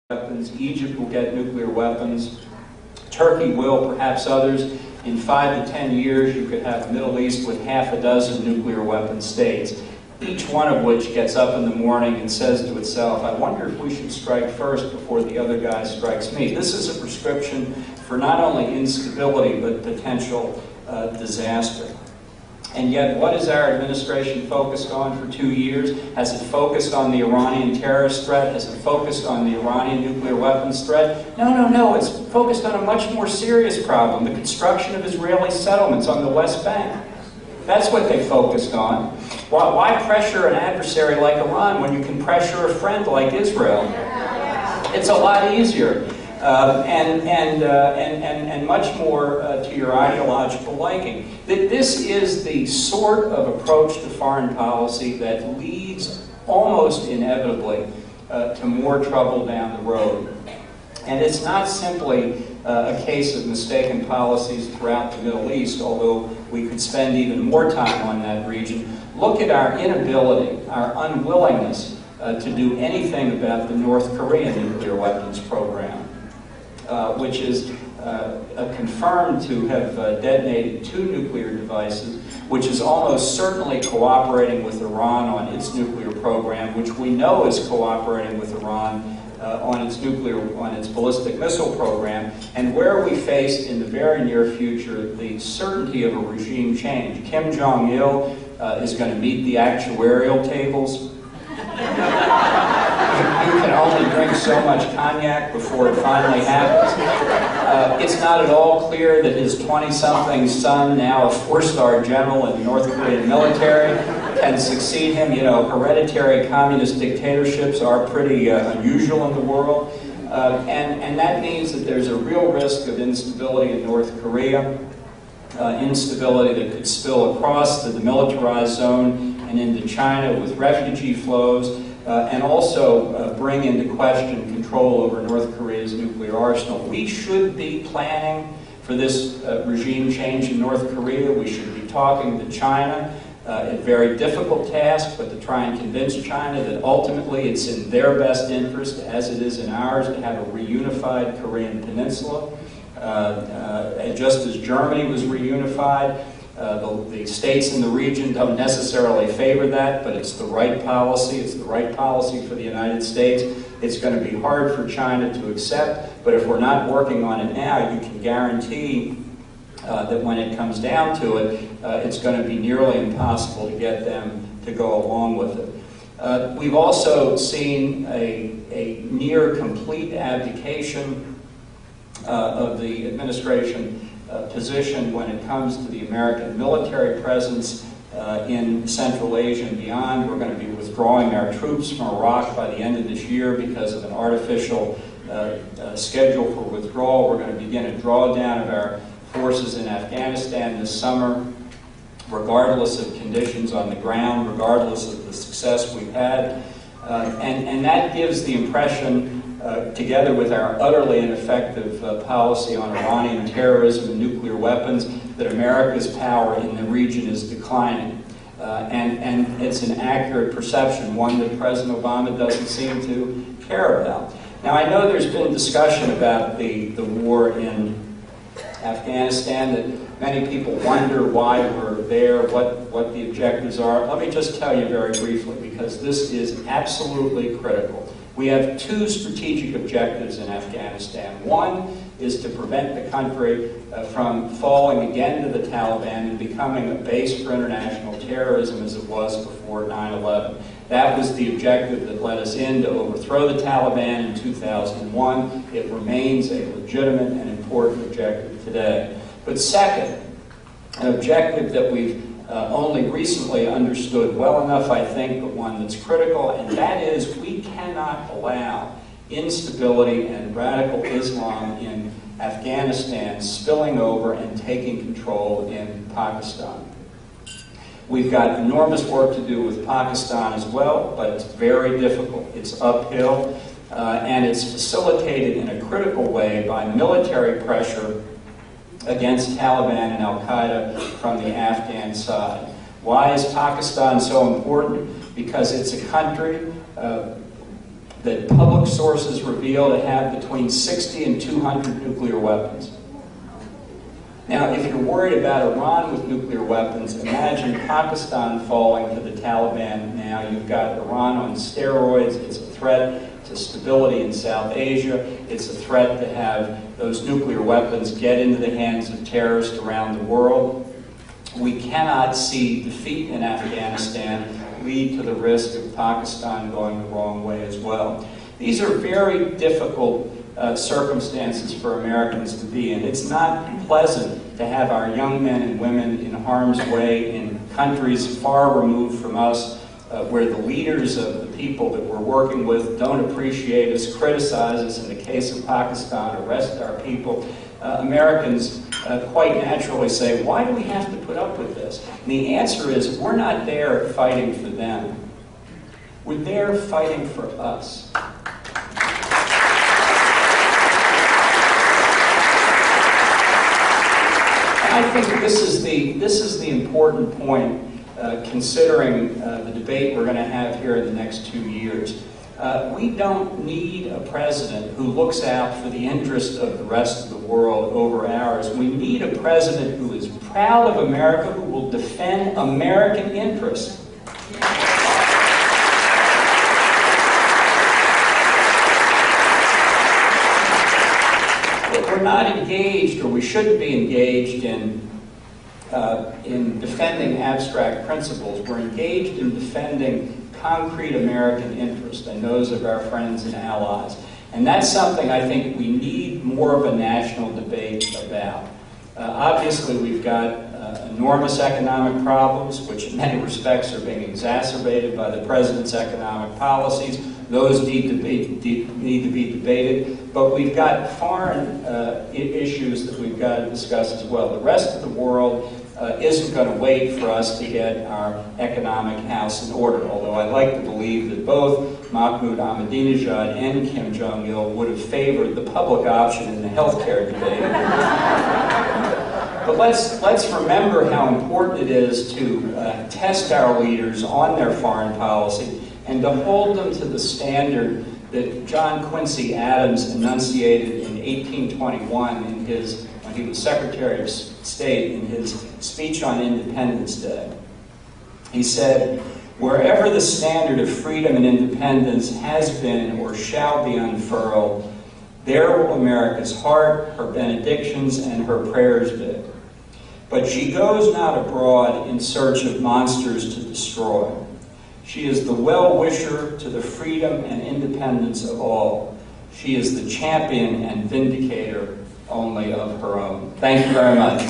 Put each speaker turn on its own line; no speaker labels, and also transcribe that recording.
weapons. Egypt will get nuclear weapons. Turkey will, perhaps others. In 5 to 10 years, you could have the Middle East with half a dozen nuclear weapon states, each one of which gets up in the morning and says to itself, I wonder if we should strike first before the other guy strikes me. This is a prescription for not only instability, but potential disaster. And yet, what has our administration focused on for 2 years? Has it focused on the Iranian terrorist threat? Has it focused on the Iranian nuclear weapons threat? No. It's focused on a much more serious problem, the construction of Israeli settlements on the West Bank. That's what they focused on. Why pressure an adversary like Iran when you can pressure a friend like Israel? It's a lot easier. And much more to your ideological liking. That this is the sort of approach to foreign policy that leads almost inevitably to more trouble down the road. And it's not simply a case of mistaken policies throughout the Middle East, although we could spend even more time on that region. Look at our inability, our unwillingness to do anything about the North Korean nuclear weapons program. Which is confirmed to have detonated 2 nuclear devices, which is almost certainly cooperating with Iran on its nuclear program, which we know is cooperating with Iran on its ballistic missile program, and where we face in the very near future the certainty of a regime change. Kim Jong-il is going to meet the actuarial tables. You can only drink so much cognac before it finally happens. It's not at all clear that his 20-something son, now a 4-star general in the North Korean military, can succeed him. You know, hereditary communist dictatorships are pretty unusual in the world. And that means that there's a real risk of instability in North Korea, instability that could spill across to the militarized zone and into China with refugee flows. And also bring into question control over North Korea's nuclear arsenal. We should be planning for this regime change in North Korea. We should be talking to China. A very difficult task, but to try and convince China that ultimately it's in their best interest, as it is in ours, to have a reunified Korean peninsula. Just as Germany was reunified, the states in the region don't necessarily favor that, but it's the right policy. It's the right policy for the United States. It's going to be hard for China to accept, but if we're not working on it now, you can guarantee that when it comes down to it, it's going to be nearly impossible to get them to go along with it. We've also seen a near complete abdication of the administration position when it comes to the American military presence in Central Asia and beyond. We're going to be withdrawing our troops from Iraq by the end of this year because of an artificial schedule for withdrawal. We're going to begin a drawdown of our forces in Afghanistan this summer, regardless of conditions on the ground, regardless of the success we've had. And that gives the impression, together with our utterly ineffective policy on Iranian terrorism and nuclear weapons, that America's power in the region is declining. And it's an accurate perception, one that President Obama doesn't seem to care about. Now, I know there's been discussion about the war in Afghanistan, that many people wonder why we're there, what the objectives are. Let me just tell you very briefly, because this is absolutely critical. We have 2 strategic objectives in Afghanistan. One is to prevent the country from falling again to the Taliban and becoming a base for international terrorism as it was before 9/11. That was the objective that led us in to overthrow the Taliban in 2001. It remains a legitimate and important objective today. But second, an objective that we've only recently understood well enough, I think, but one that's critical, and that is we cannot allow instability and radical Islam in Afghanistan spilling over and taking control in Pakistan. We've got enormous work to do with Pakistan as well, but it's very difficult. It's uphill, and it's facilitated in a critical way by military pressure against Taliban and Al-Qaeda from the Afghan side. Why is Pakistan so important? Because it's a country that public sources reveal to have between 60 and 200 nuclear weapons. Now, if you're worried about Iran with nuclear weapons, imagine Pakistan falling to the Taliban now. You've got Iran on steroids. It's a threat to stability in South Asia. It's a threat to have those nuclear weapons get into the hands of terrorists around the world. We cannot see defeat in Afghanistan lead to the risk of Pakistan going the wrong way as well. These are very difficult circumstances for Americans to be in. It's not pleasant to have our young men and women in harm's way in countries far removed from us, where the leaders of the people that we're working with don't appreciate us, criticize us, in the case of Pakistan, arrest our people. Americans quite naturally say, why do we have to put up with this? And the answer is, we're not there fighting for them. We're there fighting for us. I think this is the important point, considering the debate we're going to have here in the next 2 years. We don't need a president who looks out for the interest of the rest of the world over ours. We need a president who is proud of America, who will defend American interests. We're not engaged, or we shouldn't be engaged in defending abstract principles. We're engaged in defending concrete American interests and those of our friends and allies. And that's something I think we need more of a national debate about. Obviously, we've got enormous economic problems, which in many respects are being exacerbated by the president's economic policies. Those need to be debated. But we've got foreign issues that we've got to discuss as well. The rest of the world isn't going to wait for us to get our economic house in order, although I like to believe that both Mahmoud Ahmadinejad and Kim Jong-il would have favored the public option in the healthcare debate. But let's remember how important it is to test our leaders on their foreign policy and to hold them to the standard that John Quincy Adams enunciated in 1821 when he was Secretary of State in his speech on Independence Day. He said, "Wherever the standard of freedom and independence has been or shall be unfurled, there will America's heart, her benedictions, and her prayers be. But she goes not abroad in search of monsters to destroy. She is the well-wisher to the freedom and independence of all. She is the champion and vindicator only of her own." Thank you very much.